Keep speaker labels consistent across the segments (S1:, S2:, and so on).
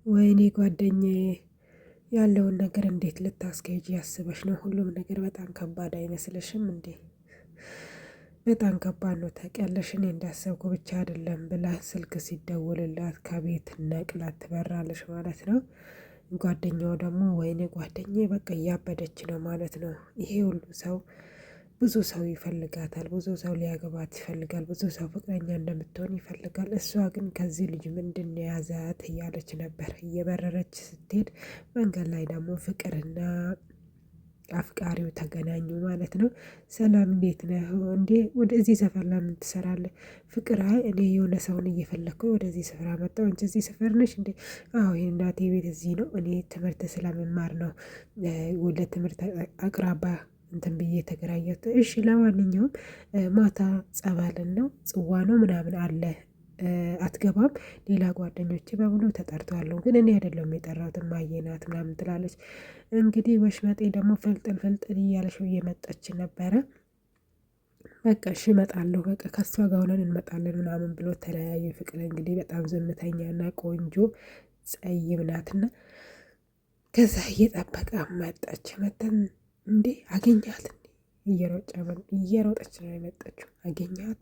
S1: ወይኔ ጓደኛዬ ያለውን ነገር እንዴት ልታስኬጂ ያስበሽ ነው? ሁሉም ነገር በጣም ከባድ አይመስልሽም እንዴ? በጣም ከባድ ነው ታውቂያለሽ። እኔ እንዳሰብኩ ብቻ አይደለም ብላ ስልክ ሲደውልላት ከቤት ነቅላ ትበራለች ማለት ነው። ጓደኛው ደግሞ ወይኔ ጓደኛዬ በቃ እያበደች ነው ማለት ነው። ይሄ ሁሉ ሰው ብዙ ሰው ይፈልጋታል፣ ብዙ ሰው ሊያገባት ይፈልጋል፣ ብዙ ሰው ፍቅረኛ እንደምትሆን ይፈልጋል። እሷ ግን ከዚህ ልጅ ምንድን ነው የያዛት እያለች ነበር። እየበረረች ስትሄድ መንገድ ላይ ደግሞ ፍቅርና አፍቃሪው ተገናኙ ማለት ነው። ሰላም እንዴት ነህ እንዴ? ወደዚህ ሰፈር ለምን ትሰራለህ? ፍቅር አይ እኔ የሆነ ሰውን እየፈለግኩ ወደዚህ ስፍራ መጣሁ። አንቺ እዚህ ሰፈር ነሽ እንዴ? አዎ የእናቴ ቤት እዚህ ነው። እኔ ትምህርት ስለመማር ነው ወደ ትምህርት አቅራባ እንትን ብዬ የተከራየሁት። እሺ ለማንኛውም ማታ ጸበልን ነው ጽዋ ነው ምናምን አለ አትገባም? ሌላ ጓደኞቼ በሙሉ ተጠርተዋል፣ ግን እኔ አይደለሁም የጠራሁት እማዬ ናት ምናምን ትላለች። እንግዲህ ወሽመጤ ደግሞ ፍልጥል ፍልጥል እያለች እየመጣች ነበረ። በቃ እሺ እመጣለሁ፣ በቃ ከሷ ጋር ሆነን እንመጣለን ምናምን ብሎ ተለያዩ። ፍቅር እንግዲህ በጣም ዝምተኛና ቆንጆ ጸይም ናትና ከዛ እየጠበቀ መጣች። መተን እንዴ አገኛት እንዴ እየሮጠች ነው የመጣችው። አገኛት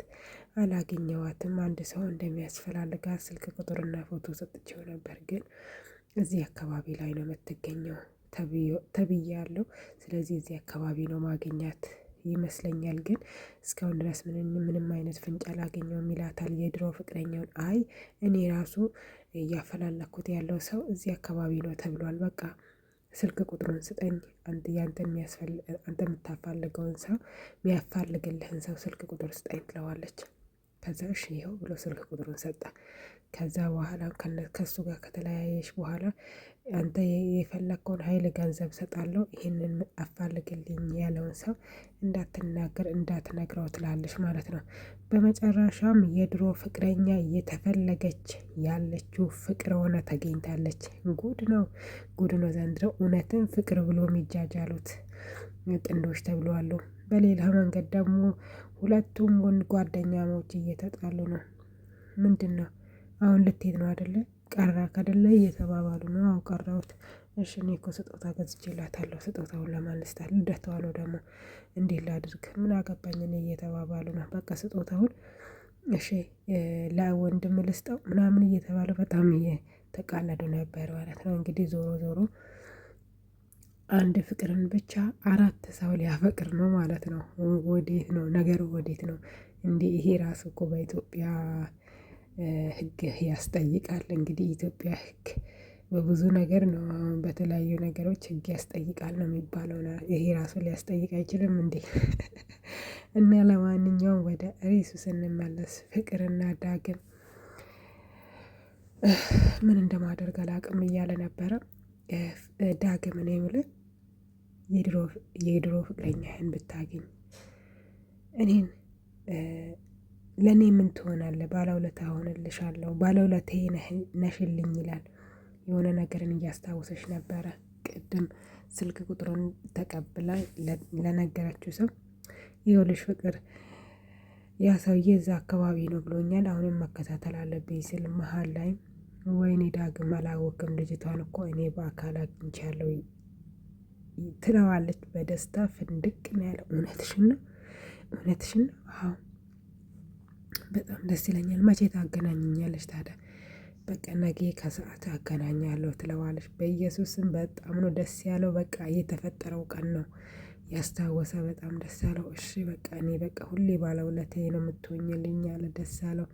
S1: አላገኘዋትም። አንድ ሰው እንደሚያስፈላልጋት ስልክ ቁጥርና ፎቶ ሰጥቼው ነበር፣ ግን እዚህ አካባቢ ላይ ነው የምትገኘው ተብያለሁ። ስለዚህ እዚህ አካባቢ ነው ማገኛት ይመስለኛል፣ ግን እስካሁን ድረስ ምንም አይነት ፍንጭ አላገኘውም ይላታል የድሮ ፍቅረኛውን። አይ እኔ ራሱ እያፈላለኩት ያለው ሰው እዚህ አካባቢ ነው ተብሏል። በቃ ስልክ ቁጥሩን ስጠኝ፣ አንተ የምታፋልገውን ሰው የሚያፋልግልህን ሰው ስልክ ቁጥር ስጠኝ ትለዋለች። ከዛ እሺ ይኸው ብሎ ስልክ ቁጥሩን ሰጠ። ከዛ በኋላ ከሱ ጋር ከተለያየች በኋላ አንተ የፈለግከውን ኃይል ገንዘብ ሰጣለሁ፣ ይህንን አፋልግልኝ ያለውን ሰው እንዳትናገር እንዳትነግረው ትላለች ማለት ነው። በመጨረሻም የድሮ ፍቅረኛ እየተፈለገች ያለችው ፍቅር ሆነ ተገኝታለች። ጉድ ነው ጉድ ነው ዘንድሮ። እውነትም ፍቅር ብሎ የሚጃጃሉት ጥንዶች ተብለዋሉ። በሌላ መንገድ ደግሞ ሁለቱም ጓደኛሞች እየተጣሉ ነው። ምንድን ነው አሁን ልትሄድ ነው አይደለ? ቀራክ አይደለ እየተባባሉ ነው። አዎ ቀረሁት። እሺ እኔ እኮ ስጦታ ገዝቼላታለሁ። ስጦታውን ለማን ልስጣት? ልደቷ ነው ደግሞ እንዴት ላድርግ? ምን አገባኝ እኔ እየተባባሉ ነው። በቃ ስጦታውን እሺ ለወንድም ልስጠው ምናምን እየተባለ በጣም እየተቃለዱ ነበር ማለት ነው። እንግዲህ ዞሮ ዞሮ አንድ ፍቅርን ብቻ አራት ሰው ሊያፈቅር ነው ማለት ነው። ወዴት ነው ነገሩ? ወዴት ነው እንዴ? ይሄ ራሱ እኮ በኢትዮጵያ ሕግ ያስጠይቃል። እንግዲህ ኢትዮጵያ ሕግ በብዙ ነገር ነው፣ በተለያዩ ነገሮች ሕግ ያስጠይቃል ነው የሚባለው። ይሄ ራሱ ሊያስጠይቅ አይችልም እንዴ? እና ለማንኛውም ወደ ርዕሱ ስንመለስ ፍቅርና ዳግም ምን እንደማደርግ አላውቅም እያለ ነበረ። ዳግም እኔ የምልህ የድሮ ፍቅረኛህን ብታገኝ እኔን ለእኔ ምን ትሆናለህ? ባለውለታ ሆንልሻለሁ፣ ባለውለታዬ ነሽልኝ ይላል። የሆነ ነገርን እያስታወሰች ነበረ። ቅድም ስልክ ቁጥሩን ተቀብላ ለነገረችው ሰው ይኸውልሽ ፍቅር ያ ሰውዬ እዛ አካባቢ ነው ብሎኛል፣ አሁንም መከታተል አለብኝ ስል መሀል ላይ ወይኔ ዳግም አላወቅም ልጅቷን እኮ እኔ በአካል አግኝቻለሁ ትለዋለች። በደስታ ፍንድቅ ነው ያለው። እውነትሽን ነው? እውነትሽን ነው? አዎ በጣም ደስ ይለኛል። መቼ ታገናኘኛለች ታዲያ? በቃ ነገ ከሰዓት አገናኛለሁ ትለዋለች። በኢየሱስም በጣም ነው ደስ ያለው። በቃ የተፈጠረው ቀን ነው ያስታወሰ። በጣም ደስ ያለው። እሺ በቃ እኔ በቃ ሁሌ ባለውለታዬ ነው የምትሆኝልኝ አለ። ደስ ያለው።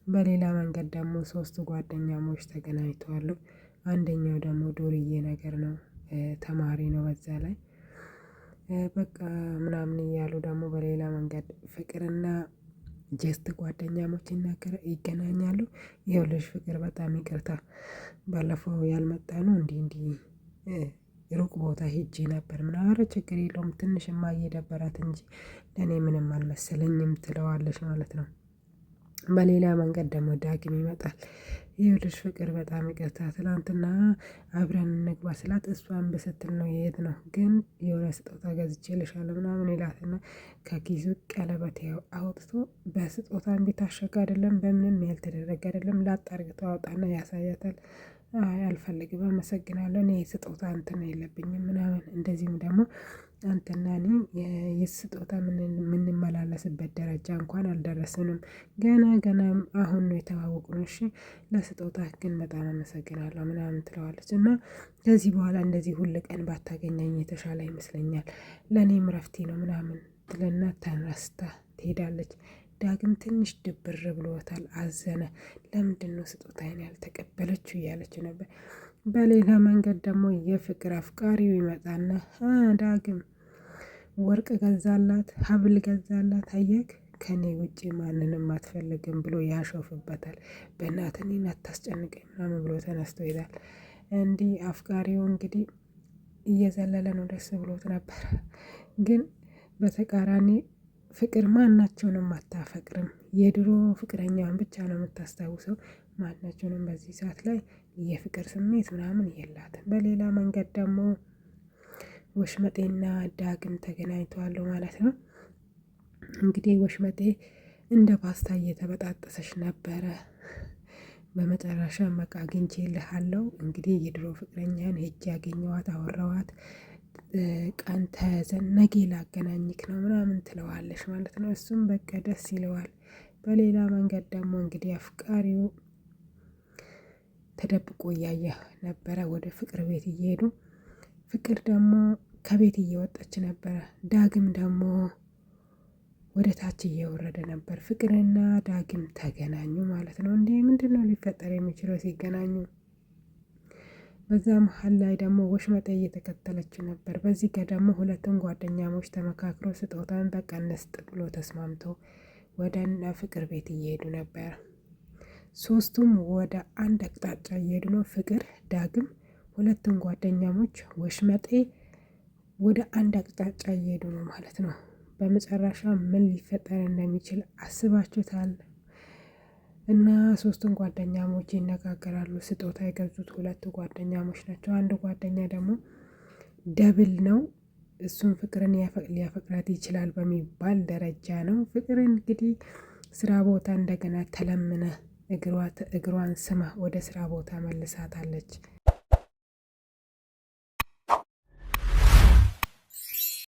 S1: በሌላ መንገድ ደግሞ ሶስቱ ጓደኛሞች ተገናኝተዋል። አንደኛው ደግሞ ዱርዬ ነገር ነው፣ ተማሪ ነው። በዛ ላይ በቃ ምናምን እያሉ ደግሞ በሌላ መንገድ ፍቅርና ጀስት ጓደኛሞች ይገናኛሉ። ይኸውልሽ ፍቅር በጣም ይቅርታ ባለፈው ያልመጣ ነው እንዲህ ሩቅ ቦታ ሄጄ ነበር ምናምን። ኧረ ችግር የለውም ትንሽ እማዬ ደበራት እንጂ ለእኔ ምንም አልመሰለኝም ትለዋለች ማለት ነው። በሌላ መንገድ ደግሞ ዳግም ይመጣል። ይኸውልሽ ፍቅር በጣም ይቅርታ ትላንትና አብረን እንግባ ስላት እሷን በስትል ነው የሄድነው፣ ግን የሆነ ስጦታ ገዝቼልሻለሁ ምናምን ይላትና ከኪሱ ቀለበት አውጥቶ በስጦታ እንዲታሸገ አይደለም በምንም ያልተደረገ አይደለም ላጥ አድርጎ አወጣና ያሳያታል። አይ አልፈልግም አመሰግናለሁ እኔ ስጦታ እንትን የለብኝም ምናምን። እንደዚሁም ደግሞ አንተና እኔ የስጦታ የምንመላለስበት ደረጃ እንኳን አልደረስንም። ገና ገና አሁን ነው የተዋወቅነው። እሺ ለስጦታ ግን በጣም አመሰግናለሁ ምናምን ትለዋለች። እና ከዚህ በኋላ እንደዚህ ሁል ቀን ባታገኘኝ የተሻለ ይመስለኛል፣ ለእኔም እረፍቴ ነው ምናምን ትልና ተነስታ ትሄዳለች። ዳግም ትንሽ ድብር ብሎታል፣ አዘነ። ለምንድነው ስጦታዬን ያልተቀበለችው እያለች ነበር። በሌላ መንገድ ደግሞ የፍቅር አፍቃሪው ይመጣና ዳግም ወርቅ ገዛላት፣ ሀብል ገዛላት፣ አየክ ከኔ ውጪ ማንንም አትፈልግም ብሎ ያሾፍበታል። በእናትህ እኔን አታስጨንቀኝ ምናምን ብሎ ተነስቶ ይሄዳል። እንዲህ አፍቃሪው እንግዲህ እየዘለለ ነው፣ ደስ ብሎት ነበር። ግን በተቃራኒ ፍቅር ማናቸውንም አታፈቅርም። የድሮ ፍቅረኛዋን ብቻ ነው የምታስታውሰው። ማናቸውንም በዚህ ሰዓት ላይ የፍቅር ስሜት ምናምን የላትም። በሌላ መንገድ ደግሞ ወሽመጤና ዳግም ተገናኝተዋል ማለት ነው። እንግዲህ ወሽመጤ እንደ ፓስታ እየተበጣጠሰች ነበረ። በመጨረሻ በቃ አግኝቼልሃለሁ፣ እንግዲህ የድሮ ፍቅረኛን ሄጄ ያገኘዋት አወራዋት፣ ቀን ተያዘን ነገ ላገናኝክ ነው ምናምን ትለዋለች ማለት ነው። እሱም በቃ ደስ ይለዋል። በሌላ መንገድ ደግሞ እንግዲህ አፍቃሪው ተደብቆ እያየ ነበረ ወደ ፍቅር ቤት እየሄዱ። ፍቅር ደግሞ ከቤት እየወጣች ነበረ። ዳግም ደግሞ ወደ ታች እየወረደ ነበር። ፍቅርና ዳግም ተገናኙ ማለት ነው። እንዲህ ምንድነው ሊፈጠር የሚችለው ሲገናኙ? በዛ መሀል ላይ ደግሞ ወሽመጤ እየተከተለችው ነበር። በዚህ ጋር ደግሞ ሁለቱም ጓደኛሞች ተመካክሮ ስጦታን በቃ እንስጥ ብሎ ተስማምቶ ወደ እነ ፍቅር ቤት እየሄዱ ነበር። ሶስቱም ወደ አንድ አቅጣጫ እየሄዱ ነው። ፍቅር፣ ዳግም፣ ሁለቱም ጓደኛሞች፣ ወሽመጤ ወደ አንድ አቅጣጫ እየሄዱ ነው ማለት ነው። በመጨረሻ ምን ሊፈጠር እንደሚችል አስባችሁታል? እና ሶስቱን ጓደኛሞች ይነጋገራሉ። ስጦታ የገዙት ሁለቱ ጓደኛሞች ናቸው። አንድ ጓደኛ ደግሞ ደብል ነው። እሱን ፍቅርን ሊያፈቅራት ይችላል በሚባል ደረጃ ነው። ፍቅርን እንግዲህ ስራ ቦታ እንደገና ተለምነ እግሯን ስማ ወደ ስራ ቦታ መልሳታለች።